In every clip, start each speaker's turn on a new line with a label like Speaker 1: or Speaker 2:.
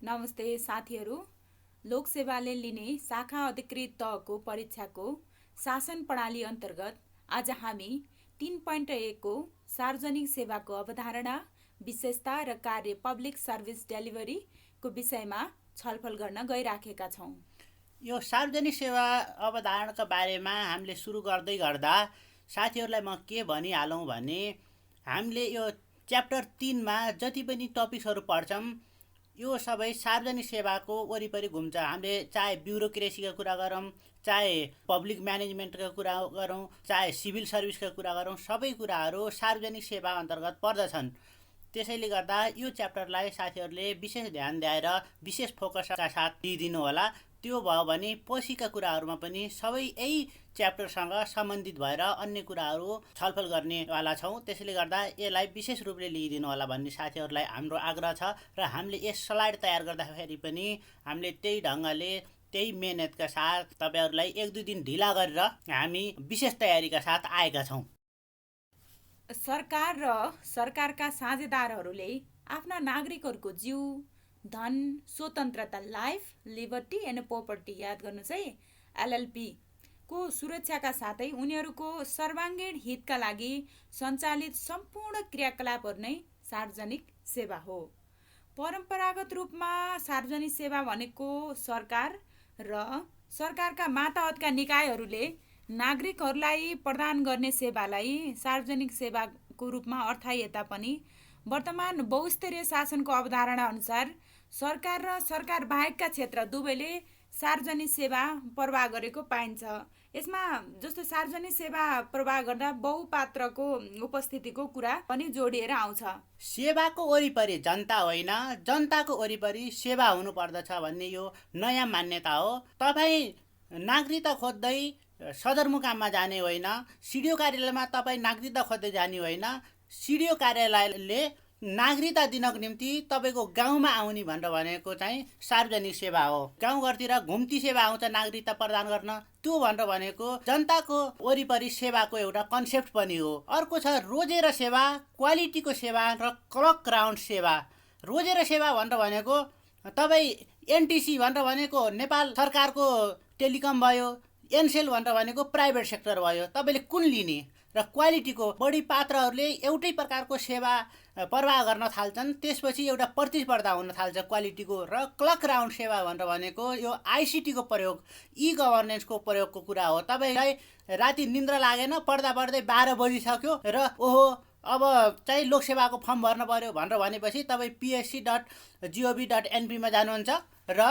Speaker 1: नमस्ते साथीहरू। लोकसेवाले लिने शाखा अधिकृत तहको परीक्षाको शासन प्रणाली अन्तर्गत आज हामी 3.1 को सार्वजनिक सेवाको अवधारणा, विशेषता र कार्य पब्लिक सर्भिस डेलिभरीको विषयमा छलफल गर्न गइराखेका छौँ।
Speaker 2: यो सार्वजनिक सेवा अवधारणाका बारेमा हामीले सुरु गर्दै गर्दा साथीहरूलाई म के भनिहालौँ भने हामीले यो च्याप्टर 3 मा जति पनि टपिक्सहरू पढ्छौँ यो सबै सार्वजनिक सेवाको वरिपरि घुम्छ। हामीले चाहे ब्युरोक्रेसीका कुरा गरौँ, चाहे पब्लिक म्यानेजमेन्टका कुरा गरौँ, चाहे सिभिल सर्भिसका कुरा गरौँ, सबै कुराहरू सार्वजनिक सेवा अन्तर्गत पर्दछन्। त्यसैले गर्दा यो च्याप्टरलाई साथीहरूले विशेष ध्यान दिएर विशेष फोकसका साथ लिइदिनु होला। त्यो भयो भने पछिका कुराहरूमा पनि सबै यही च्याप्टरसँग सम्बन्धित भएर अन्य कुराहरू छलफल गर्नेवाला छौँ। त्यसैले गर्दा यसलाई विशेष रूपले लिइदिनु होला भन्ने साथीहरूलाई हाम्रो आग्रह छ र हामीले यस स्लाइड तयार गर्दाखेरि पनि हामीले त्यही ढङ्गले त्यही मेहनतका साथ तपाईँहरूलाई 1-2 दिन ढिला गरेर हामी विशेष तयारीका साथ आएका छौँ।
Speaker 1: सरकार र सरकारका साझेदारहरूले आफ्ना नागरिकहरूको जीव, धन, स्वतन्त्रता, लाइफ, लिबर्टी एन्ड प्रोपर्टी याद गर्नुहोस् है, एलएलपी को सुरक्षाका साथै उनीहरूको सर्वाङ्गीण हितका लागि सञ्चालित सम्पूर्ण क्रियाकलापहरू नै सार्वजनिक सेवा हो। परम्परागत रूपमा सार्वजनिक सेवा भनेको सरकार र सरकारका मातहतका निकायहरूले नागरिकहरूलाई प्रदान गर्ने सेवालाई सार्वजनिक सेवाको रूपमा अर्थाइए तापनि वर्तमान बहुस्तरीय शासनको अवधारणा अनुसार सरकार र सरकार बाहेकका क्षेत्र दुवैले सार्वजनिक सेवा प्रवाह गरेको पाइन्छ। यसमा जस्तो सार्वजनिक सेवा प्रवाह गर्दा बहुपात्रको उपस्थितिको कुरा पनि जोडिएर आउँछ।
Speaker 2: सेवाको वरिपरि जनता होइन, जनताको वरिपरि सेवा हुनुपर्दछ भन्ने यो नयाँ मान्यता हो। तपाईँ नागरिकता खोज्दै सदरमुकाममा जाने होइन, सिडिओ कार्यालयमा तपाईँ नागरिकता खोज्दै जाने होइन, सिडिओ कार्यालयले नागरिकता दिनको निम्ति तपाईँको गाउँमा आउने भनेर भनेको चाहिँ सार्वजनिक सेवा हो। गाउँघरतिर घुम्ती सेवा आउँछ नागरिकता प्रदान गर्न, त्यो भनेर भनेको जनताको वरिपरि सेवाको एउटा कन्सेप्ट पनि हो। अर्को छ रोजेर सेवा, क्वालिटीको सेवा र क्लक राउन्ड सेवा। रोजेर सेवा भनेर भनेको तपाईँ एनटिसी भनेर भनेको नेपाल सरकारको टेलिकम भयो, एनसेल भनेर भनेको प्राइभेट सेक्टर भयो, तपाईँले कुन लिने? र क्वालिटीको बढी पात्रहरूले एउटै प्रकारको सेवा प्रवाह गर्न थाल्छन्, त्यसपछि एउटा प्रतिस्पर्धा हुन थाल्छ क्वालिटीको। र क्लक राउन्ड सेवा भनेर भनेको यो आइसिटीको प्रयोग, ई गभर्नेन्सको प्रयोगको कुरा हो। तपाईँलाई राति निन्द्रा लागेन, पढ्दा पढ्दै 12 बजिसक्यो र ओहो अब चाहिँ लोकसेवाको फर्म भर्न पर्यो भनेर भनेपछि तपाईँ psc.gov.np मा जानुहुन्छ र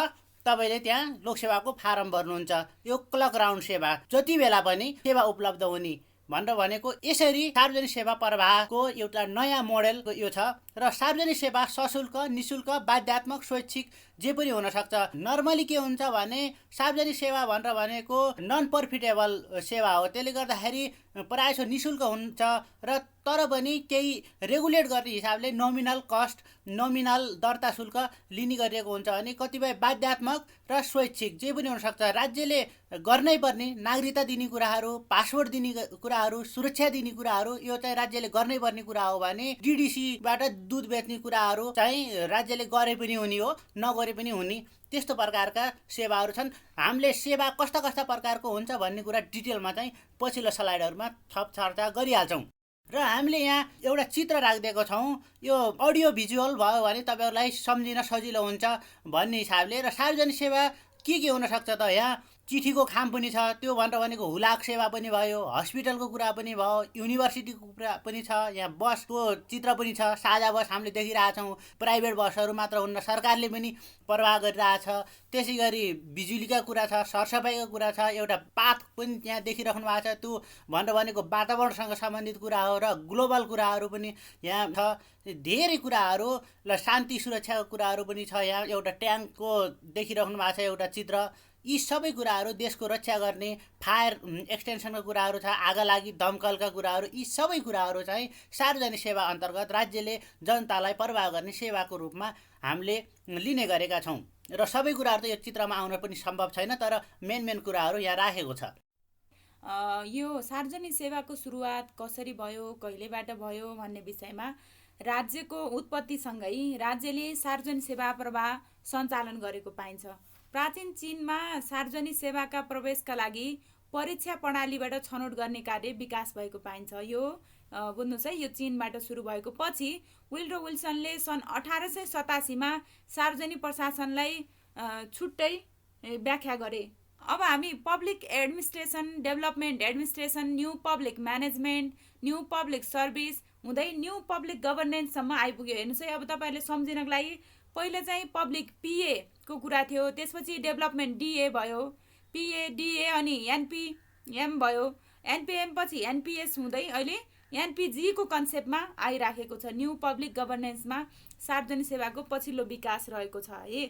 Speaker 2: तपाईँले त्यहाँ लोकसेवाको फारम भर्नुहुन्छ। यो क्लक राउन्ड सेवा, जति बेला पनि सेवा उपलब्ध हुने भनेर भनेको। यसरी सार्वजनिक सेवा प्रवाहको एउटा नयाँ मोडेल यो छ। र सार्वजनिक सेवा सशुल्क, निशुल्क, बाध्यात्मक, स्वैच्छिक जे पनि हुनसक्छ। नर्मली के हुन्छ भने सार्वजनिक सेवा भनेर भनेको नन प्रफिटेबल सेवा हो। त्यसले गर्दाखेरि प्रायः निशुल्क हुन्छ र तर पनि केही रेगुलेट गर्ने हिसाबले नोमिनल कस्ट, नोमिनल दर्ता शुल्क लिने गरिएको हुन्छ भने कतिपय बाध्यात्मक र स्वैच्छिक जे पनि हुनसक्छ। राज्यले गर्नै पर्ने नागरिकता दिने कुराहरू, पासपोर्ट दिने कुराहरू, सुरक्षा दिने कुराहरू यो चाहिँ राज्यले गर्नै पर्ने कुरा हो भने डिडिसीबाट दुध बेच्ने कुराहरू चाहिँ राज्यले गरे पनि हुने हो, नगरे पनि हुने, त्यस्तो प्रकारका सेवाहरू छन्। हामीले सेवा कस्ता कस्ता प्रकारको हुन्छ भन्ने कुरा डिटेलमा चाहिँ पछिल्लो स्लाइडहरूमा थप चर्चा गरिहाल्छौँ। र हामीले यहाँ एउटा चित्र राखिदिएको छौँ। यो अडियो भिजुअल भयो भने तपाईँहरूलाई सम्झिन सजिलो हुन्छ भन्ने हिसाबले। र सार्वजनिक सेवा के हुनसक्छ त, यहाँ चिठीको खाम पनि छ, त्यो भनेर भनेको हुलाक सेवा पनि भयो, हस्पिटलको कुरा पनि भयो, युनिभर्सिटीको कुरा पनि छ, यहाँ बसको चित्र पनि छ, साझा बस हामीले देखिरहेछौँ। प्राइभेट बसहरू मात्र हुन्न, सरकारले पनि प्रवाह गरिरहेछ। त्यसै गरी बिजुलीका कुरा छ, सरसफाइको कुरा छ, एउटा पाथ पनि यहाँ देखिराख्नु भएको छ, त्यो भनेर भनेको वातावरणसँग सम्बन्धित कुरा हो। र ग्लोबल कुराहरू पनि यहाँ छ, धेरै कुराहरू। र शान्ति सुरक्षाको कुराहरू पनि छ। यहाँ एउटा ट्याङ्कको देखिराख्नु भएको छ एउटा चित्र। यी सबै कुराहरू देशको रक्षा गर्ने, फायर एक्सटेन्सनको कुराहरू छ, आगा लागि दमकलका कुराहरू, यी सबै कुराहरू चाहिँ सार्वजनिक सेवा अन्तर्गत राज्यले जनतालाई प्रवाह गर्ने सेवाको रूपमा हामीले लिने गरेका छौँ। र सबै कुराहरू त यो चित्रमा आउन पनि सम्भव छैन, तर मेन कुराहरू यहाँ राखेको छ।
Speaker 1: यो सार्वजनिक सेवाको सुरुवात कसरी भयो, कहिलेबाट भयो भन्ने विषयमा राज्यको उत्पत्तिसँगै राज्यले सार्वजनिक सेवा प्रवाह सञ्चालन गरेको पाइन्छ। प्राचीन चीनमा सार्वजनिक सेवाका प्रवेशका लागि परीक्षा प्रणालीबाट छनौट गर्ने कार्य विकास भएको पाइन्छ। यो बुझ्नुहोस् है, यो चीनबाट सुरु भएको। पछि वुड्रो विल्सनले सन् 1887मा सार्वजनिक प्रशासनलाई छुट्टै व्याख्या गरे। अब हामी public administration, development administration, new public management, new public service हुँदै न्यू पब्लिक गभर्नेन्ससम्म आइपुग्यो। हेर्नुहोस् है, अब तपाईँहरूले सम्झिनको लागि पहिले चाहिँ पब्लिक PA को कुरा थियो, त्यसपछि डेभलपमेन्ट DA भयो, PA DA अनि NPM भयो, NPM पछि NPS हुँदै अहिले NPG को कन्सेप्टमा आइराखेको छ। न्यू पब्लिक गभर्नेन्समा सार्वजनिक सेवाको पछिल्लो विकास रहेको छ है।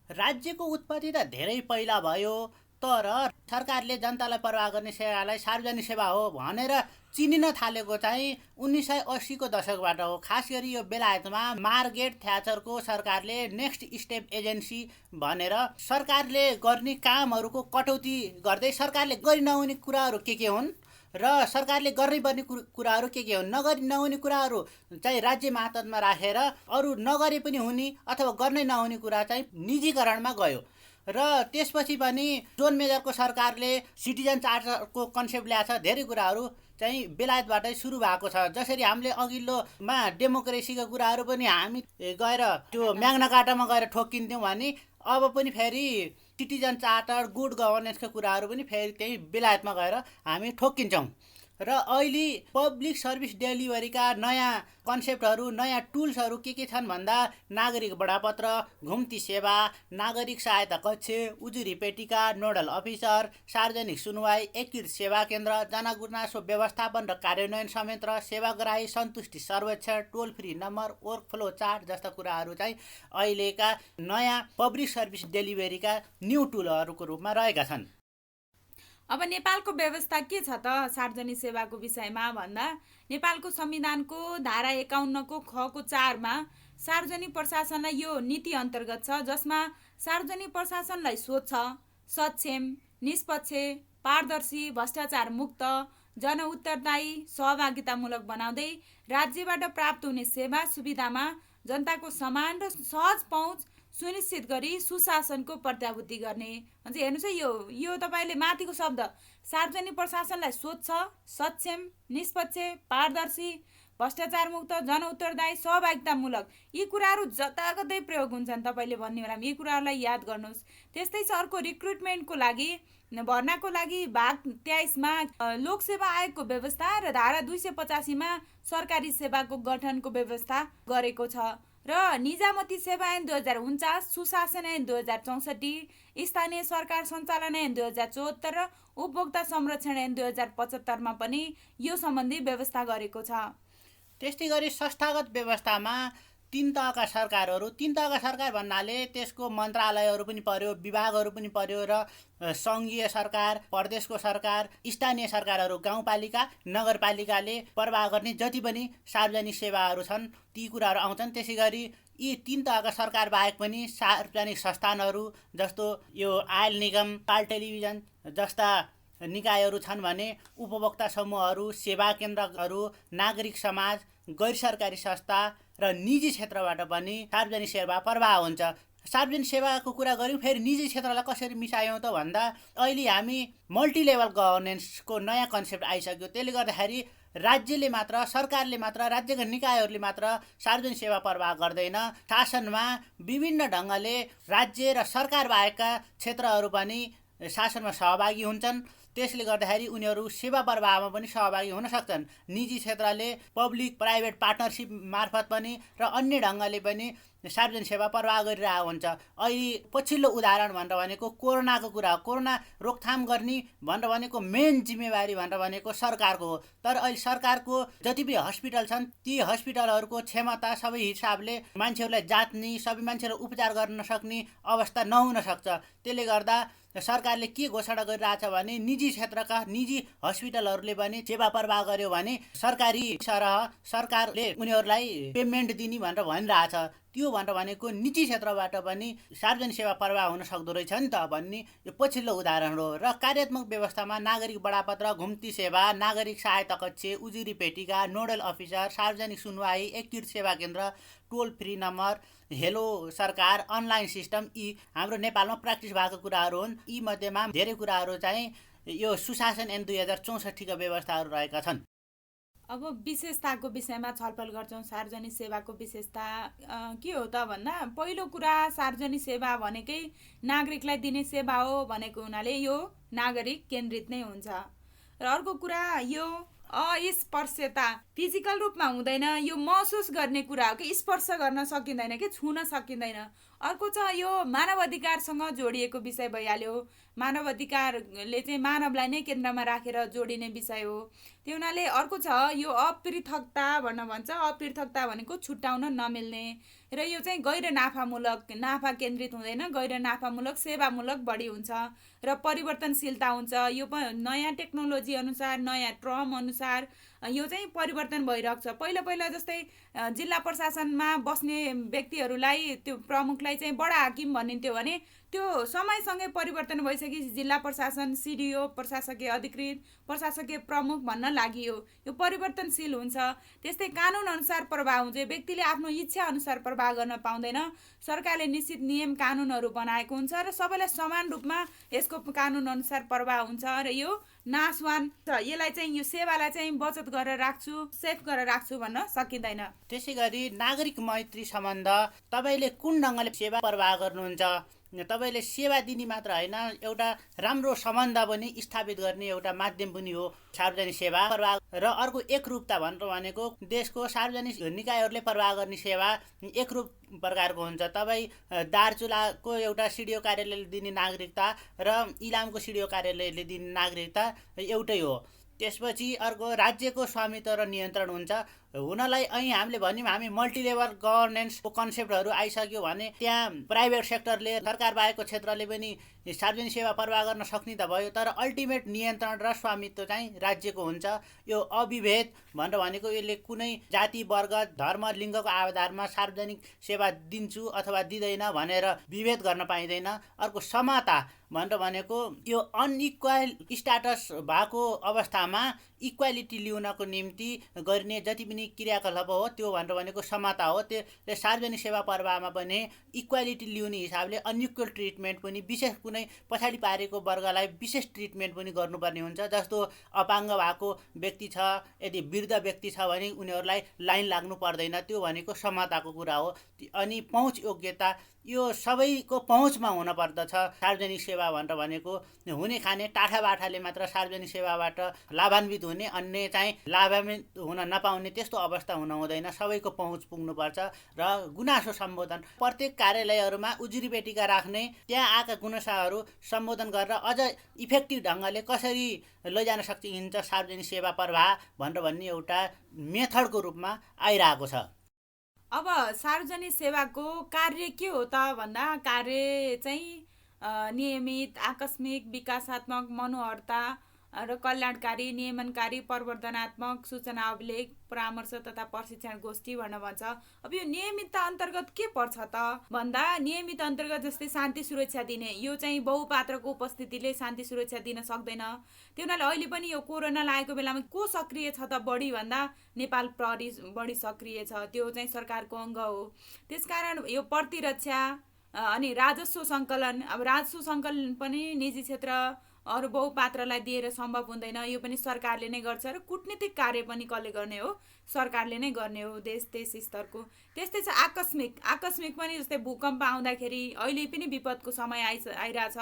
Speaker 2: राज्यको उत्पत्ति त धेरै पहिला भयो, तर सरकारले जनतालाई प्रवाह गर्ने सेवालाई सार्वजनिक सेवा हो भनेर चिनिन थालेको चाहिँ 1980 को दशकबाट हो। खास गरी यो बेलायतमा मार्गरेट थ्याचरको सरकारले नेक्स्ट स्टेप एजेन्सी भनेर सरकारले गर्ने कामहरूको कटौती गर्दै सरकारले गरि नहुने कुराहरू के हुन् र सरकारले गर्नै पर्ने कुराहरू के हुन्, नगरी नहुने कुराहरू चाहिँ राज्य मातहतमा राखेर अरू नगरे पनि हुने अथवा गर्नै नहुने कुरा चाहिँ निजीकरणमा गयो। र त्यसपछि पनि जोन मेजरको सरकारले सिटिजन चार्टरको कन्सेप्ट ल्याएको छ। धेरै कुराहरू चाहिँ बेलायतबाटै सुरु भएको छ। जसरी हामीले अघिल्लोमा डेमोक्रेसीका कुराहरू पनि हामी गएर त्यो म्याग्ना कार्टामा गएर ठोकिन्थ्यौँ भने अब पनि फेरि सिटिजन चार्टर, गुड गभर्नेन्सका कुराहरू पनि फेरि त्यही बेलायतमा गएर हामी ठोकिन्छौँ। र अहिले पब्लिक सर्भिस डेलिभरीका नयाँ कन्सेप्टहरू, नयाँ टुल्सहरू के छन् भन्दा नागरिक बडापत्र, घुम्ती सेवा, नागरिक सहायता कक्ष, उजुरी पेटिका, नोडल अफिसर, सार्वजनिक सुनवाई, एकीकृत सेवा केन्द्र, जनगुनासो व्यवस्थापन र कार्यान्वयन संयन्त्र, सेवाग्राही सन्तुष्टि सर्वेक्षण, टोल फ्री नम्बर, वर्कफ्लो चार्ट जस्ता कुराहरू चाहिँ अहिलेका नयाँ पब्लिक सर्भिस डेलिभरीका न्यू टुलहरूको रूपमा रहेका छन्।
Speaker 1: अब नेपालको व्यवस्था के छ त सार्वजनिक सेवाको विषयमा भन्दा, नेपालको संविधानको धारा 51 को ख को 4 मा सार्वजनिक प्रशासनलाई यो नीति अन्तर्गत छ, जसमा सार्वजनिक प्रशासनलाई स्वच्छ, सक्षम, निष्पक्ष, पारदर्शी, भ्रष्टाचार मुक्त, जनउत्तरदायी, सहभागितामूलक बनाउँदै राज्यबाट प्राप्त हुने सेवा सुविधामा जनताको समान र सहज पहुँच सुनिश्चित गरी सुशासनको प्रत्याभूति गर्ने भन्छ। हेर्नुहोस् है, यो तपाईँले माथिको शब्द सार्वजनिक प्रशासनलाई स्वच्छ, सक्षम, निष्पक्ष, पारदर्शी, भ्रष्टाचार मुक्त, जनउत्तरदायी, सहभागितामूलक, यी कुराहरू जताकतै प्रयोग हुन्छन्। तपाईँले भन्ने बेलामा यी कुराहरूलाई याद गर्नुहोस्। त्यस्तै छ अर्को, रिक्रुटमेन्टको लागि, भर्नाको लागि भाग 23 मा लोकसेवा आयोगको व्यवस्था र धारा 285 मा सरकारी सेवाको गठनको व्यवस्था गरेको छ। र निजामती सेवा ऐन 2049, सुशासन ऐन 2064, स्थानीय सरकार सञ्चालन ऐन 2074 र उपभोक्ता संरक्षण ऐन 2075 मा पनि यो सम्बन्धी व्यवस्था गरेको छ।
Speaker 2: त्यस्तै गरी संस्थागत व्यवस्थामा 3 तहका सरकारहरू, 3 तहका सरकार भन्नाले त्यसको मन्त्रालयहरू पनि पर्यो, विभागहरू पनि पर्यो र सङ्घीय सरकार, प्रदेशको सरकार, स्थानीय सरकारहरू, गाउँपालिका, नगरपालिकाले प्रवाह गर्ने जति पनि सार्वजनिक सेवाहरू छन् ती कुराहरू आउँछन्। त्यसै गरी यी 3 तहका सरकार बाहेक पनि सार्वजनिक संस्थानहरू जस्तो यो आयल निगम, नेपाल टेलिभिजन जस्ता निकायहरू छन् भने उपभोक्ता समूहहरू, सेवा केन्द्रहरू, नागरिक समाज, गैर सरकारी संस्था र निजी क्षेत्रबाट पनि सार्वजनिक सेवा प्रवाह हुन्छ। सार्वजनिक सेवाको कुरा गऱ्यौँ, फेरि निजी क्षेत्रलाई कसरी मिसायौँ त भन्दा अहिले हामी मल्टिलेभल गभर्नेन्सको नयाँ कन्सेप्ट आइसक्यो। त्यसले गर्दाखेरि राज्यले मात्र, सरकारले मात्र, राज्यका निकायहरूले मात्र सार्वजनिक सेवा प्रवाह गर्दैन। शासनमा विभिन्न ढङ्गले राज्य र सरकार बाहेकका क्षेत्रहरू पनि शासनमा सहभागी हुन्छन्। त्यसले गर्दाखेरि उनीहरू सेवा प्रवाहमा पनि सहभागी हुन सक्छन्। निजी क्षेत्रले पब्लिक प्राइभेट पार्टनरसिप मार्फत पनि र अन्य ढङ्गले पनि सार्वजनिक सेवा प्रवाह गरिरहेको हुन्छ। अहिले पछिल्लो उदाहरण भनेर भनेको कोरोनाको कुरा हो। कोरोना रोकथाम गर्ने भनेर भनेको मेन जिम्मेवारी भनेर भनेको सरकारको हो। तर अहिले सरकारको जति पनि हस्पिटल छन् ती हस्पिटलहरूको क्षमता सबै हिसाबले मान्छेहरूलाई जाँच्ने, सबै मान्छेहरूलाई उपचार गर्न सक्ने अवस्था नहुन सक्छ। त्यसले गर्दा सरकारले के घोषणा गरिरहेछ भने निजी क्षेत्रका निजी हस्पिटलहरूले पनि सेवा प्रवाह गर्यो भने सरकारी सरह सरकारले उनीहरूलाई पेमेन्ट दिने भनेर भनिरहेछ। त्यो भनेर भनेको निजी क्षेत्रबाट पनि सार्वजनिक सेवा प्रवाह हुन सक्दो रहेछ नि त भन्ने यो पछिल्लो उदाहरण हो। र कार्यात्मक व्यवस्थामा नागरिक बडापत्र, घुम्ती सेवा, नागरिक सहायता कक्ष, उजुरी पेटिका, नोडल अफिसर, सार्वजनिक सुनवाई, एकीकृत सेवा केन्द्र, टोल फ्री नम्बर, हेलो सरकार, अनलाइन सिस्टम, यी हाम्रो नेपालमा प्र्याक्टिस भएको कुराहरू हुन्। यी मध्येमा धेरै कुराहरू चाहिँ यो सुशासन ऐन 2064 व्यवस्थाहरू रहेका छन्।
Speaker 1: अब विशेषताको विषयमा छलफल गर्छौँ। सार्वजनिक सेवाको विशेषता के हो त भन्दा, पहिलो कुरा सार्वजनिक सेवा भनेकै नागरिकलाई दिने सेवा हो भनेको हुनाले यो नागरिक केन्द्रित नै हुन्छ। र अर्को कुरा यो अस्पर्शता फिजिकल रूपमा हुँदैन, यो महसुस गर्ने कुरा हो कि स्पर्श गर्न सकिँदैन कि छुन सकिँदैन। अर्को छ यो मानव अधिकारसँग जोडिएको विषय भइहाल्यो। मानव अधिकारले चाहिँ मानवलाई नै केन्द्रमा राखेर जोडिने विषय हो। त्यो हुनाले अर्को छ यो अपृथकता भन्न भन्छ। अपृथकता भनेको छुट्याउन नमिल्ने, र यो चाहिँ गैर नाफामूलक, नाफा केन्द्रित हुँदैन, गैर नाफामूलक सेवामूलक बढी हुन्छ र परिवर्तनशीलता हुन्छ। यो नयाँ टेक्नोलोजी अनुसार, नयाँ ट्रम अनुसार यो चाहिँ परिवर्तन भइरहेको छ। पहिला जस्तै जिल्ला प्रशासनमा बस्ने व्यक्तिहरूलाई, त्यो प्रमुखलाई चाहिँ बडा हाकिम भनिन्थ्यो भने त्यो समयसँगै परिवर्तन भइसकेपछि जिल्ला प्रशासन, सिडिओ, प्रशासकीय अधिकृत, प्रशासकीय प्रमुख भन्न लागियो। यो परिवर्तनशील हुन्छ। त्यस्तै कानुन अनुसार प्रवाह हुन्छ। व्यक्तिले आफ्नो इच्छा अनुसार प्रवाह गर्न पाउँदैन। सरकारले निश्चित नियम कानुनहरू बनाएको हुन्छ र सबैलाई समान रूपमा यसको कानुन अनुसार प्रवाह हुन्छ। र यो नासवान छ। यसलाई चाहिँ यो सेवालाई चाहिँ बचत गरेर राख्छु, सेफ गरेर राख्छु भन्न सकिँदैन।
Speaker 2: त्यसै गरी नागरिक मैत्री सम्बन्ध, तपाईँले कुन ढङ्गले सेवा प्रवाह गर्नुहुन्छ, तपाईँले सेवा दिने मात्र होइन, एउटा राम्रो सम्बन्ध पनि स्थापित गर्ने एउटा माध्यम पनि हो सार्वजनिक सेवा प्रवाह। र अर्को एकरूपता भनेको देशको सार्वजनिक निकायहरूले प्रवाह गर्ने सेवा एकरूप प्रकारको हुन्छ। तपाईँ दार्चुलाको एउटा सिडिओ कार्यालयले दिने नागरिकता र इलामको सिडिओ कार्यालयले दिने नागरिकता एउटै हो। त्यसपछि अर्को राज्यको स्वामित्व र नियन्त्रण हुन्छ। हुनलाई અહીં हामीले भन्यौँ हामी मल्टिलेभल गभर्नेन्सको कन्सेप्टहरू आइसक्यो भने त्यहाँ प्राइभेट सेक्टरले, सरकार बाहेकको क्षेत्रले पनि सार्वजनिक सेवा प्रवाह गर्न सक्ने त भयो, तर अल्टिमेट नियन्त्रण र स्वामित्व चाहिँ राज्यको हुन्छ। यो अविभेद भनेर भनेको यसले कुनै जाति, वर्ग, धर्म, लिङ्गको आधारमा सार्वजनिक सेवा दिन्छु अथवा दिँदैन भनेर विभेद गर्न पाइँदैन। अर्को समता भनेर भनेको यो अनइक्वल स्ट्याटस भएको अवस्थामा इक्वालिटी ल्याउनको निम्ति गर्ने जति पनि क्रियाकलाप हो त्यो भनेर भनेको समता हो। त्यसले सार्वजनिक सेवा प्रवाहमा पनि इक्वालिटी ल्याउने हिसाबले अनइक्वल ट्रिटमेन्ट पनि, विशेष कुनै पछाडि पारेको वर्गलाई विशेष ट्रिटमेन्ट पनि गर्नुपर्ने हुन्छ। जस्तो अपाङ्ग भएको व्यक्ति छ, यदि वृद्ध व्यक्ति छ भने उनीहरूलाई लाइन लाग्नु पर्दैन। त्यो भनेको समताको कुरा हो। अनि पहुँच योग्यता, यो सबैको पहुँचमा हुनपर्दछ। सार्वजनिक सेवा भनेर भनेको हुने खाने टाठाबाठाले मात्र सार्वजनिक सेवाबाट लाभान्वित हुने, अन्य चाहिँ लाभान्वित हुन नपाउने त्यस्तो अवस्था हुन हुँदैन। सबैको पहुँच पुग्नुपर्छ। र गुनासो सम्बोधन, प्रत्येक कार्यालयहरूमा उजुरी पेटिका राख्ने, त्यहाँ आएका गुनासाहरू सम्बोधन गरेर अझ इफेक्टिभ ढङ्गले कसरी लैजान सकिन्छ सार्वजनिक सेवा प्रवाह भनेर भन्ने एउटा मेथडको रूपमा आइरहेको छ।
Speaker 1: अब सार्वजनिक सेवाको कार्य के हो त भन्दा, कार्य चाहिँ नियमित, आकस्मिक, विकासात्मक, मनोहरता र कल्याणकारी, नियमनकारी, प्रवर्धनात्मक, सूचना अभिलेख, परामर्श तथा प्रशिक्षण गोष्ठी भन्न भन्छ। अब यो नियमितता अन्तर्गत के पर्छ त भन्दा, नियमित अन्तर्गत जस्तै शान्ति सुरक्षा दिने, यो चाहिँ बहुपात्रको उपस्थितिले शान्ति सुरक्षा दिन सक्दैन। त्यो हुनाले अहिले पनि यो कोरोना लागेको बेलामा को सक्रिय छ त बढी भन्दा नेपाल प्रहरी बढी सक्रिय छ। त्यो चाहिँ सरकारको अङ्ग हो। त्यसकारण यो प्रतिरक्षा अनि राजस्व सङ्कलन, अब राजस्व सङ्कलन पनि निजी क्षेत्र अरू बहुपात्रलाई दिएर सम्भव हुँदैन। यो पनि सरकारले नै गर्छ। र कूटनीतिक कार्य पनि कसले गर्ने हो? सरकारले नै गर्ने हो, देश स्तरको। त्यस्तै छ आकस्मिक। आकस्मिक पनि जस्तै भूकम्प आउँदाखेरि, अहिले पनि विपदको समय आइरहेछ,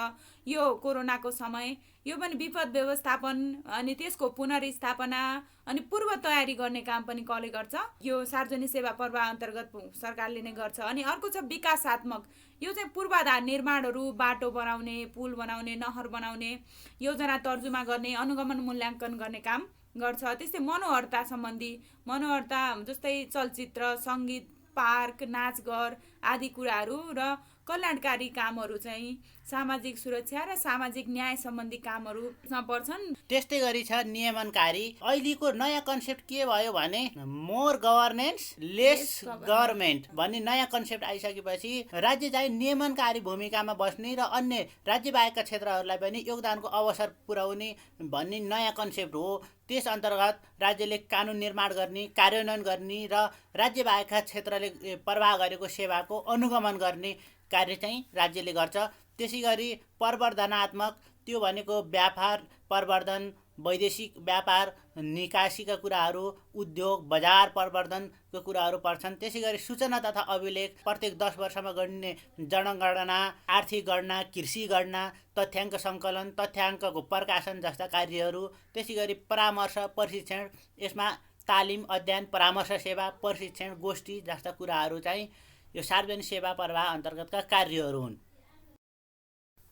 Speaker 1: यो कोरोनाको समय, यो पनि विपद व्यवस्थापन अनि त्यसको पुनर्स्थापना अनि पूर्व तयारी गर्ने काम पनि कसले गर्छ? यो सार्वजनिक सेवा प्रवाह अन्तर्गत सरकारले नै गर्छ। अनि अर्को छ विकासात्मक। यो चाहिँ पूर्वाधार निर्माणहरू, बाटो बनाउने, पुल बनाउने, नहर बनाउने, योजना तर्जुमा गर्ने, अनुगमन मूल्याङ्कन गर्ने काम गर्छ। त्यस्तै मनोहरता सम्बन्धी, मनोहरता जस्तै चलचित्र, सङ्गीत, पार्क, नाचघर आदि कुराहरू र कल्याणकारी कामहरू चाहिँ सामाजिक सुरक्षा र सामाजिक न्याय सम्बन्धी कामहरूमा पर्छन्।
Speaker 2: त्यस्तै गरी छ नियमनकारी। अहिलेको नयाँ कन्सेप्ट के भयो भने मोर गभर्नेन्स लेस गभर्मेन्ट भन्ने नयाँ कन्सेप्ट आइसकेपछि राज्य चाहिँ नियमनकारी भूमिकामा बस्ने र अन्य राज्य बाहेकका क्षेत्रहरूलाई पनि योगदानको अवसर पुर्याउने भन्ने नयाँ कन्सेप्ट हो। त्यस अन्तर्गत राज्यले कानुन निर्माण गर्ने, कार्यान्वयन गर्ने र राज्य बाहेकका क्षेत्रले प्रवाह गरेको सेवाको अनुगमन गर्ने कार्य चाहिँ राज्यले गर्छ। त्यसै गरी प्रवर्धनात्मक, त्यो भनेको व्यापार प्रवर्धन, वैदेशिक व्यापार निकासीका कुराहरू, उद्योग बजार प्रवर्धनको कुराहरू पर्छन्। त्यसै गरी सूचना तथा अभिलेख, प्रत्येक 10 वर्षमा गरिने जनगणना, आर्थिक गणना, कृषि गणना, तथ्याङ्क सङ्कलन, तथ्याङ्कको प्रकाशन जस्ता कार्यहरू। त्यसै गरी परामर्श प्रशिक्षण, यसमा तालिम, अध्ययन, परामर्श सेवा, प्रशिक्षण, गोष्ठी जस्ता कुराहरू चाहिँ यो सार्वजनिक सेवा प्रवाह अन्तर्गतका कार्यहरू हुन्।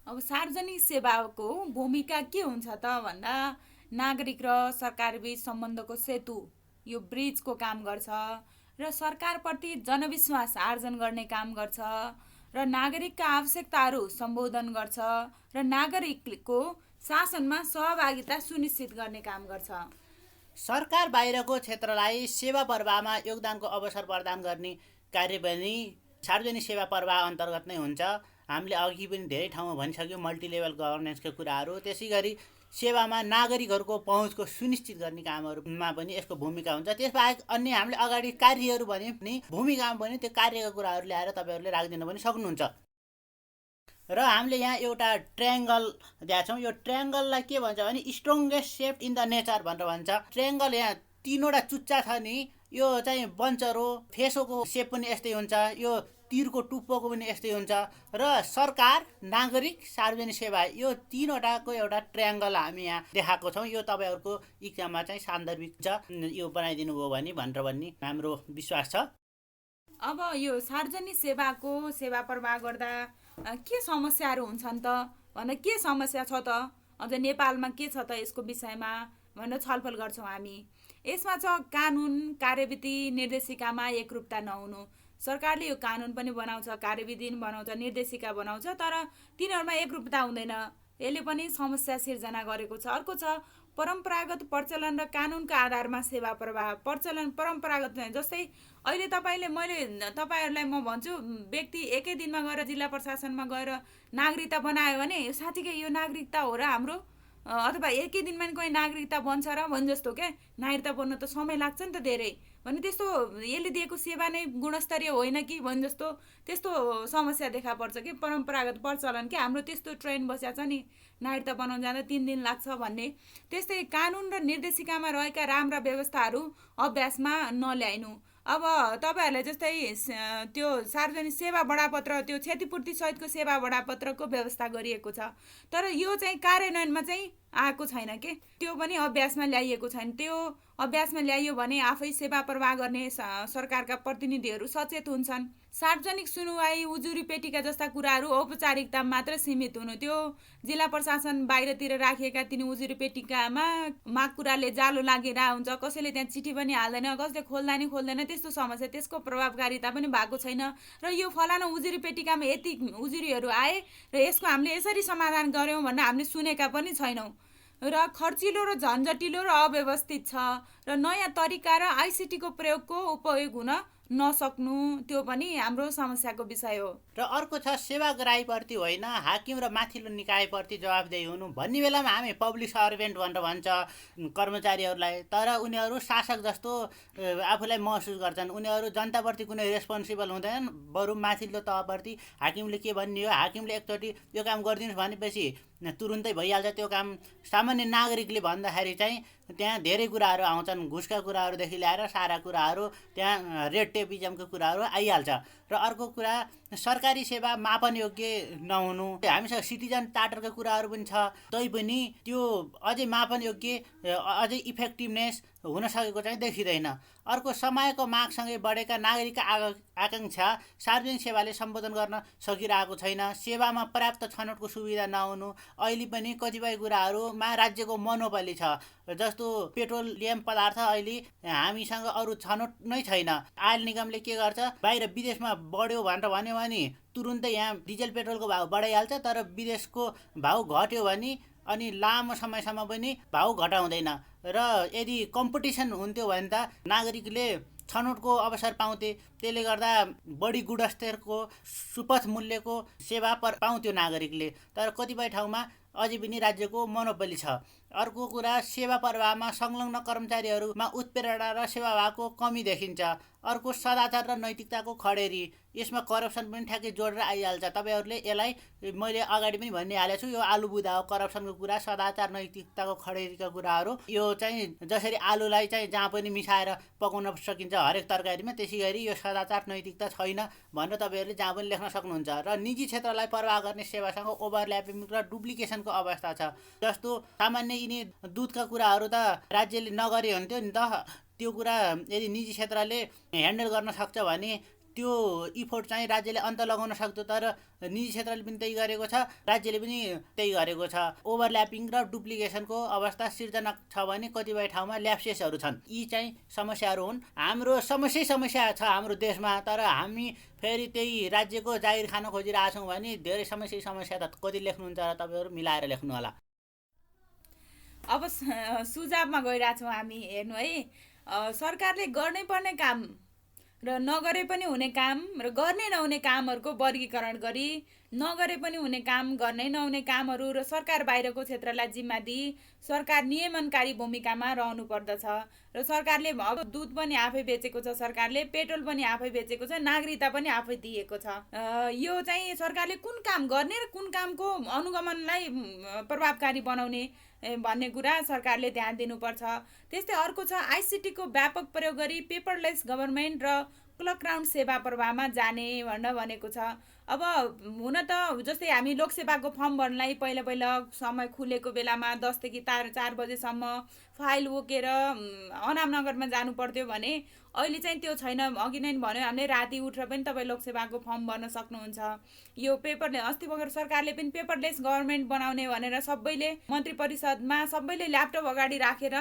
Speaker 1: अब सार्वजनिक सेवाको भूमिका के हुन्छ त भन्दा नागरिक र सरकारबीच सम्बन्धको सेतु, यो ब्रिजको काम गर्छ र सरकारप्रति जनविश्वास आर्जन गर्ने काम गर्छ र नागरिकका आवश्यकताहरू सम्बोधन गर्छ र नागरिकको शासनमा सहभागिता सुनिश्चित गर्ने काम गर्छ।
Speaker 2: सरकार बाहिरको क्षेत्रलाई सेवा प्रवाहमा योगदानको अवसर प्रदान गर्ने कार्य पनि सार्वजनिक सेवा प्रवाह अन्तर्गत नै हुन्छ। हामीले अघि पनि धेरै ठाउँमा भनिसक्यौँ मल्टिलेभल गभर्नेन्सका कुराहरू। त्यसै गरी सेवामा नागरिकहरूको पहुँचको सुनिश्चित गर्ने कामहरूमा पनि यसको भूमिका हुन्छ। त्यसबाहेक अन्य हामीले अगाडि कार्यहरू भने पनि भूमिकामा पनि त्यो कार्यका कुराहरू ल्याएर तपाईँहरूले राखिदिन पनि सक्नुहुन्छ। र हामीले यहाँ एउटा ट्रायङ्गल दिएका छौँ। यो ट्रायङ्गललाई के भन्छ भने strongest shape in the nature भनेर भन्छ। ट्रायङ्गल यहाँ 3वटा चुच्चा छ नि, यो चाहिँ बन्चर हो। फेसोको सेप पनि यस्तै हुन्छ, यो तीरको टुप्पोको पनि यस्तै हुन्छ। र सरकार, नागरिक, सार्वजनिक सेवा, यो 3वटाको एउटा ट्रायङ्गल हामी यहाँ देखाएको छौँ। यो तपाईँहरूको इक्जाममा चाहिँ सान्दर्भिक छ, यो बनाइदिनु भयो भने भनेर भन्ने हाम्रो विश्वास छ।
Speaker 1: अब यो सार्वजनिक सेवाको सेवा प्रवाह गर्दा के समस्याहरू हुन्छन् त भन्दा के समस्या छ त, अझ नेपालमा के छ त यसको विषयमा भनेर छलफल गर्छौँ हामी। यसमा छ कानुन कार्यविधि निर्देशिकामा एकरूपता नहुनु। सरकारले यो कानुन पनि बनाउँछ, कार्यविधि पनि बनाउँछ, निर्देशिका बनाउँछ, तर तिनीहरूमा एकरूपता हुँदैन। यसले पनि समस्या सिर्जना गरेको छ। अर्को छ परम्परागत प्रचलन र कानुनका आधारमा सेवा प्रवाह। परम्परागत जस्तै अहिले तपाईँहरूलाई म भन्छु, व्यक्ति एकै दिनमा गएर जिल्ला प्रशासनमा गएर नागरिकता बनायो भने यो साथीकै यो नागरिकता हो र हाम्रो, अथवा एकै दिनमा कोही नागरिकता बन्छ र भने जस्तो क्या, नागरिकता बन्नु त समय लाग्छ नि त धेरै भने, त्यस्तो यसले दिएको सेवा नै गुणस्तरीय होइन कि भने जस्तो त्यस्तो समस्या देखा पर्छ कि परम्परागत प्रचलन कि हाम्रो त्यस्तो ट्रेन बस्या छ नि, नागरिकता बनाउन जाँदा 3 दिन लाग्छ भन्ने। त्यस्तै कानुन र निर्देशिकामा रहेका राम्रा व्यवस्थाहरू अभ्यासमा नल्याइनु। अब तपाईँहरूलाई जस्तै त्यो सार्वजनिक सेवा बडापत्र, त्यो क्षतिपूर्ति सहितको सेवा बडापत्रको व्यवस्था गरिएको छ, तर यो चाहिँ कार्यान्वयनमा चाहिँ आएको छैन के, त्यो पनि अभ्यासमा ल्याइएको छैन। त्यो अभ्यासमा ल्याइयो भने आफै सेवा प्रवाह गर्ने सरकारका प्रतिनिधिहरू सचेत हुन्छन्। सार्वजनिक सुनुवाई, उजुरी पेटिका जस्ता कुराहरू औपचारिकता मात्र सीमित हुनु। त्यो जिल्ला प्रशासन बाहिरतिर राखिएका तिनी उजुरी पेटिकामा माग कुराले जालो लागेर हुन्छ, कसैले त्यहाँ चिठी पनि हाल्दैन, कसले खोल्दैन, त्यस्तो समस्या, त्यसको प्रभावकारिता पनि भएको छैन। र यो फलाना उजुरी पेटिकामा यति उजुरीहरू आए र यसको हामीले यसरी समाधान गऱ्यौँ भनेर हामीले सुनेका पनि छैनौँ। र खर्चिलो र झन्झटिलो र अव्यवस्थित छ र नयाँ तरिका र आइसिटीको प्रयोगको उपयोग हुन नसक्नु, त्यो पनि हाम्रो समस्याको विषय हो।
Speaker 2: र अर्को छ सेवाग्राहीप्रति होइन हाकिम र माथिल्लो निकायप्रति जवाबदेही हुनु। भन्ने बेलामा हामी पब्लिक सर्भेन्ट भनेर भन्छ कर्मचारीहरूलाई, तर उनीहरू शासक जस्तो आफूलाई महसुस गर्छन्। उनीहरू जनताप्रति कुनै रेस्पोन्सिबल हुँदैनन्, बरु माथिल्लो तहप्रति हाकिमले के भन्ने हो, हाकिमले एकचोटि यो काम गरिदिनुहोस् भनेपछि तुरुन्तै भइहाल्छ त्यो काम। सामान्य नागरिकले भन्दाखेरि चाहिँ त्यहाँ धेरै कुराहरू आउँछन्, घुसका कुराहरूदेखि ल्याएर सारा कुराहरू, त्यहाँ रेड टेपिजमको कुराहरू आइहाल्छ। र अर्को कुरा सरकारी सेवा मापनयोग्य नहुनु। हामीसँग सिटिजन चार्टरका कुराहरू पनि छ, तैपनि त्यो अझै मापनयोग्य, अझै इफेक्टिभनेस हुन सकेको चाहिँ देखिँदैन। अर्को, समयको मागसँगै बढेका नागरिकका आकाङ्क्षा सार्वजनिक सेवाले सम्बोधन गर्न सकिरहेको छैन। सेवामा पर्याप्त छनौटको सुविधा नहुनु, अहिले पनि कतिपय कुराहरूमा राज्यको मोनोपोली छ। जस्तो पेट्रोलियम पदार्थ अहिले हामीसँग अरू छनौट नै छैन। आयल निगमले के गर्छ, बाहिर विदेशमा बढ्यो भनेर भन्यो भने तुरुन्तै यहाँ डिजल पेट्रोलको भाउ बढाइहाल्छ, तर विदेशको भाउ घट्यो भने अनि लामो समयसम्म पनि भाउ घटाउँदैन। र यदि कम्पिटिसन हुन्थ्यो भने त नागरिकले छनौटको अवसर पाउँथे, त्यसले गर्दा बढी गुणस्तरको सुपथ मूल्यको सेवा पाउँथ्यो नागरिकले। तर कतिपय ठाउँमा अझै पनि राज्यको मोनोपोली छ। अर्को कुरा, सेवा प्रवाहमा संलग्न कर्मचारीहरूमा उत्प्रेरणा र सेवाभावको कमी देखिन्छ। अर्को, सदाचार र नैतिकताको खडेरी, यसमा करप्सन पनि ठ्याक्कै जोडेर आइहाल्छ। तपाईँहरूले यसलाई मैले अगाडि पनि भनिहालेको छु, यो आलु बुधा हो करप्सनको कुरा, सदाचार नैतिकताको खडेरीका कुराहरू। यो चाहिँ जसरी आलुलाई चाहिँ जहाँ पनि मिसाएर पकाउन सकिन्छ हरेक तरकारीमा, त्यसै गरी यो सदाचार नैतिकता छैन भनेर तपाईँहरूले जहाँ पनि लेख्न सक्नुहुन्छ। र निजी क्षेत्रलाई प्रवाह गर्ने सेवासँग ओभरल्यापिङ र डुप्लिकेसनको अवस्था छ। जस्तो सामान्य यिनी दुधका कुराहरू त राज्यले नगरे हुन्थ्यो नि त। त्यो कुरा यदि निजी क्षेत्रले ह्यान्डल गर्न सक्छ भने त्यो इफोर्ट चाहिँ राज्यले अन्त लगाउन सक्छ। तर निजी क्षेत्रले पनि त्यही गरेको छ, राज्यले पनि त्यही गरेको छ। ओभरल्यापिङ र डुप्लिकेसनको अवस्था सिर्जना छ भने कतिपय ठाउँमा ल्याप्सेसहरू छन्। यी चाहिँ समस्याहरू हुन्। हाम्रो समस्या छ हाम्रो देशमा, तर हामी फेरि त्यही राज्यको जागिर खान खोजिरहेछौँ भने धेरै समस्या त कति लेख्नुहुन्छ र तपाईँहरू मिलाएर लेख्नु होला।
Speaker 1: अब सुझावमा गइरहेछौँ हामी। हेर्नु है, सरकारले गर्नै पर्ने काम र नगरे पनि हुने काम र गर्ने नहुने कामहरूको वर्गीकरण गरी नगरे पनि हुने काम, गर्नै नहुने कामहरू र सरकार बाहिरको क्षेत्रलाई जिम्मा दिई सरकार नियमनकारी भूमिकामा रहनु पर्दछ। र सरकारले अब दुध पनि आफै बेचेको छ, सरकारले पेट्रोल पनि आफै बेचेको छ, नागरिकता पनि आफै दिएको छ। यो चाहिँ सरकारले कुन काम गर्ने र कुन कामको अनुगमनलाई प्रभावकारी बनाउने भन्ने कुरा सरकारले ध्यान दिनुपर्छ। त्यस्तै अर्को छ, आइसिटीको व्यापक प्रयोग गरी पेपरलेस गभर्मेन्ट र क्लर्क राउन्ड सेवा प्रवाहमा जाने भनेर भनेको छ। अब हुन त जस्तै हामी लोकसेवाको फर्म भर्नलाई पहिला समय खुलेको बेलामा 10 देखि 4 बजेसम्म फाइल बोकेर अनामनगरमा जानु पर्थ्यो भने अहिले चाहिँ त्यो छैन। अघि नै भन्यो हामीले, राति उठेर पनि तपाईँ लोकसेवाको फर्म भर्न सक्नुहुन्छ। यो पेपरले अस्ति भर्खर सरकारले पनि पेपरलेस गभर्मेन्ट बनाउने भनेर सबैले मन्त्री परिषदमा सबैले ल्यापटप अगाडि राखेर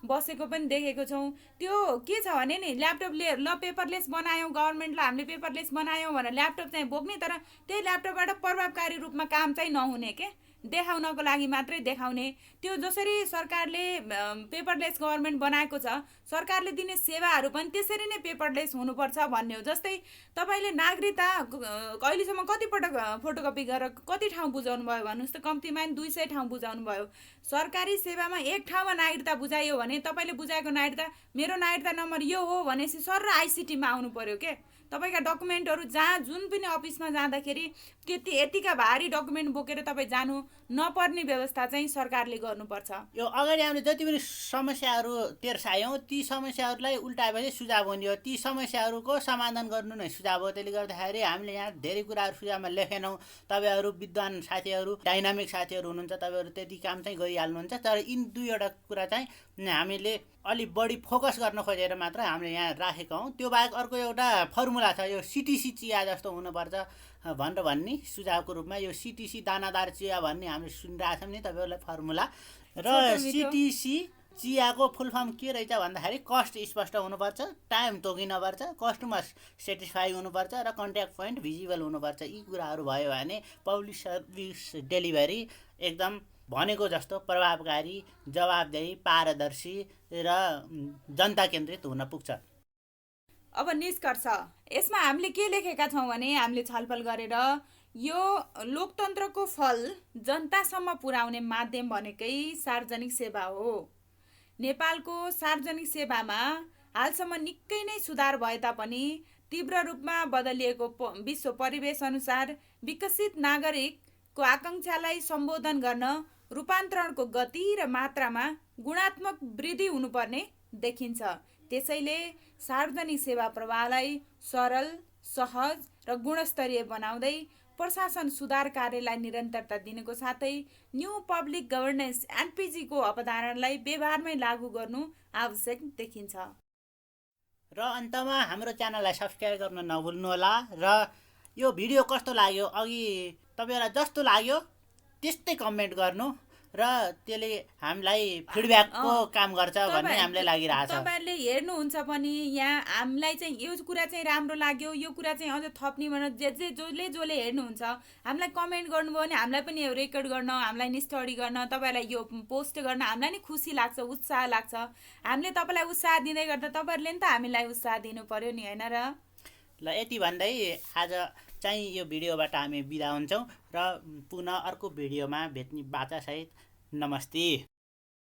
Speaker 1: बसेको पनि देखेको छौँ। त्यो के छ भने नि, ल्यापटपले ल पेपरलेस बनायौँ, गभर्मेन्टलाई हामीले पेपरलेस बनायौँ भनेर ल्यापटप चाहिँ बोक्ने, तर त्यही ल्यापटपबाट प्रभावकारी रूपमा काम चाहिँ नहुने के, देखाउनको लागि मात्रै देखाउने। त्यो जसरी सरकारले पेपरलेस गभर्मेन्ट बनाएको छ, सरकारले दिने सेवाहरू पनि त्यसरी नै पेपरलेस हुनुपर्छ भन्ने हो। जस्तै तपाईँले नागरिकता अहिलेसम्म कतिपटक फोटोकपी गरेर कति ठाउँ बुझाउनु भयो भन्नुहोस् त? कम्तीमा 200 ठाउँ बुझाउनु भयो। सरकारी सेवामा एक ठाउँमा नागरिकता बुझाइयो भने तपाईँले बुझाएको नागरिकता, मेरो नागरिकता नम्बर यो हो भनेपछि सर र आइसिटीमा आउनु पर्यो के। तपाईँका डकुमेन्टहरू जहाँ जुन पनि अफिसमा जाँदाखेरि यतिका भारी डकुमेन्ट बोकेर तपाईँ जानु नपर्ने व्यवस्था चाहिँ सरकारले गर्नुपर्छ।
Speaker 2: यो अगाडि हामीले जति पनि समस्याहरू तेर्सायौँ, ती समस्याहरूलाई उल्टाएपछि सुझाव हुने हो। ती समस्याहरूको समाधान गर्नु नै सुझाव हो। त्यसले गर्दाखेरि हामीले यहाँ धेरै कुराहरू सुझावमा लेखेनौँ। तपाईँहरू विद्वान साथीहरू, डाइनामिक साथीहरू हुनुहुन्छ, तपाईँहरू त्यति काम चाहिँ गरिहाल्नुहुन्छ। तर यिन दुईवटा कुरा चाहिँ हामीले अलिक बढी फोकस गर्न खोजेर मात्र हामीले यहाँ राखेका हौँ। त्यो बाहेक अर्को एउटा फर्मुला छ, यो सिटिसी चिया जस्तो हुनुपर्छ भनेर भन्ने सुझावको रूपमा। यो सिटिसी दानादार चिया भन्ने हामीले सुनिरहेको छौँ नि तपाईँहरूलाई फर्मुला। र सिटिसी चियाको फुल फर्म के रहेछ भन्दाखेरि कस्ट स्पष्ट हुनुपर्छ, टाइम तोकिनुपर्छ, कस्टमर सेटिस्फाई हुनुपर्छ र कन्ट्याक्ट पोइन्ट भिजिबल हुनुपर्छ। यी कुराहरू भयो भने पब्लिक सर्भिस डेलिभरी एकदम भनेको जस्तो प्रभावकारी, जवाबदेही, पारदर्शी र जनता केन्द्रित हुन पुग्छ।
Speaker 1: अब निष्कर्ष यसमा हामीले के लेखेका छौँ भने, हामीले छलफल गरेर यो लोकतन्त्रको फल जनतासम्म पुर्याउने माध्यम भनेकै सार्वजनिक सेवा हो। नेपालको सार्वजनिक सेवामा हालसम्म निकै नै सुधार भए तापनि तीव्र रूपमा बदलिएको विश्व परिवेश अनुसार विकसित नागरिकको आकाङ्क्षालाई सम्बोधन गर्न रूपान्तरणको गति र मात्रामा गुणात्मक वृद्धि हुनुपर्ने देखिन्छ। त्यसैले सार्वजनिक सेवा प्रवाहलाई सरल, सहज र गुणस्तरीय बनाउँदै प्रशासन सुधार कार्यलाई निरन्तरता दिनुको साथै न्यू पब्लिक गभर्नेन्स एनपिजीको अवधारणालाई व्यवहारमै लागू गर्नु आवश्यक देखिन्छ।
Speaker 2: र अन्तमा हाम्रो च्यानललाई सब्स्क्राइब गर्न नभुल्नुहोला। र यो भिडियो कस्तो लाग्यो, अघि तपाईँलाई जस्तो लाग्यो त्यस्तै कमेन्ट गर्नु, र त्यसले हामीलाई फिडब्याकको काम गर्छ भन्ने हामीलाई लागिरहेछ।
Speaker 1: तपाईँहरूले हेर्नुहुन्छ पनि यहाँ हामीलाई चाहिँ यो कुरा चाहिँ राम्रो लाग्यो, यो कुरा चाहिँ अझ थप्ने भनेर जसले हेर्नुहुन्छ हामीलाई कमेन्ट गर्नुभयो भने हामीलाई पनि यो रेकर्ड गर्न, हामीलाई नि स्टडी गर्न, तपाईँहरूलाई यो पोस्ट गर्न हामीलाई नि खुसी लाग्छ, उत्साह लाग्छ। हामीले तपाईँलाई उत्साह दिँदै गर्दा तपाईँहरूले नि त हामीलाई उत्साह दिनु पर्यो नि, होइन र?
Speaker 2: ल यति भन्दै आज चाहिँ यो भिडियोबाट हामी बिदा हुन्छौँ र पुनः अर्को भिडियोमा भेट्ने बाचासहित नमस्ते।